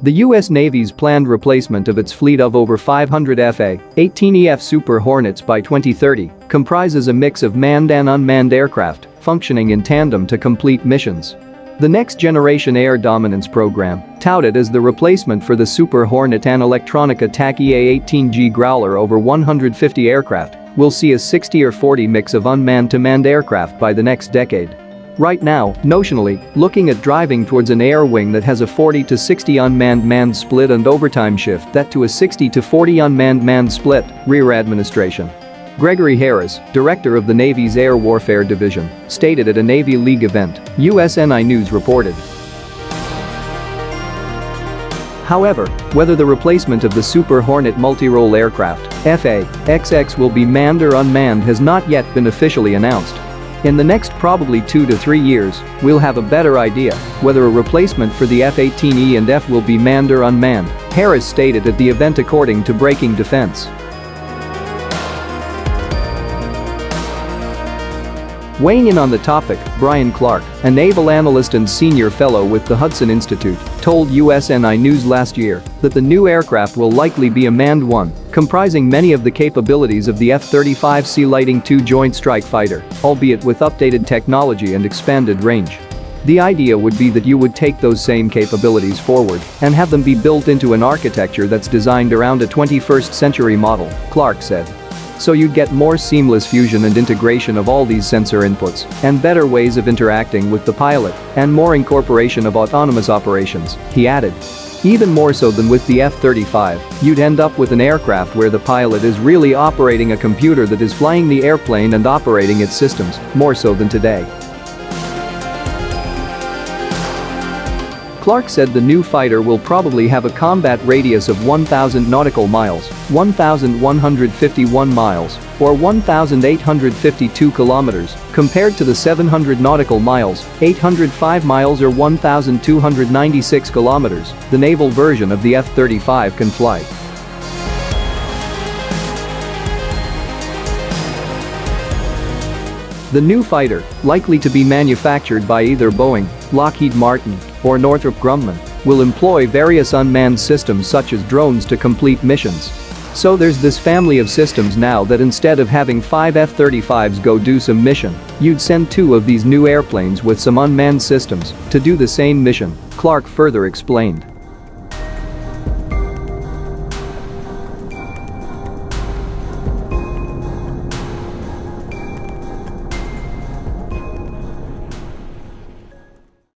The U.S. Navy's planned replacement of its fleet of over 500 F/A-18E Super Hornets by 2030 comprises a mix of manned and unmanned aircraft functioning in tandem to complete missions. The Next Generation Air Dominance program, touted as the replacement for the Super Hornet and electronic attack EA-18G Growler over 150 aircraft, will see a 60 or 40 mix of unmanned to manned aircraft by the next decade. Right now, notionally, looking at driving towards an air wing that has a 40 to 60 unmanned-manned split and overtime shift that to a 60 to 40 unmanned-manned split, rear administration. Gregory Harris, director of the Navy's Air Warfare Division, stated at a Navy League event, USNI News reported. However, whether the replacement of the Super Hornet multi-role aircraft, FA-XX will be manned or unmanned has not yet been officially announced. In the next probably 2 to 3 years, we'll have a better idea whether a replacement for the F-18E and F will be manned or unmanned, Harris stated at the event according to Breaking Defense. Weighing in on the topic, Brian Clark, a naval analyst and senior fellow with the Hudson Institute, told USNI News last year that the new aircraft will likely be a manned one, comprising many of the capabilities of the F-35C Lightning II Joint Strike Fighter, albeit with updated technology and expanded range. The idea would be that you would take those same capabilities forward and have them be built into an architecture that's designed around a 21st century model, Clark said. So you'd get more seamless fusion and integration of all these sensor inputs and better ways of interacting with the pilot and more incorporation of autonomous operations, he added. Even more so than with the F-35, you'd end up with an aircraft where the pilot is really operating a computer that is flying the airplane and operating its systems, more so than today. Clark said the new fighter will probably have a combat radius of 1,000 nautical miles, 1,151 miles, or 1,852 kilometers, compared to the 700 nautical miles, 805 miles or 1,296 kilometers the naval version of the F-35 can fly. The new fighter, likely to be manufactured by either Boeing, Lockheed Martin, or Northrop Grumman, will employ various unmanned systems such as drones to complete missions. So there's this family of systems now that instead of having 5 F-35s go do some mission, you'd send 2 of these new airplanes with some unmanned systems to do the same mission, Clark further explained.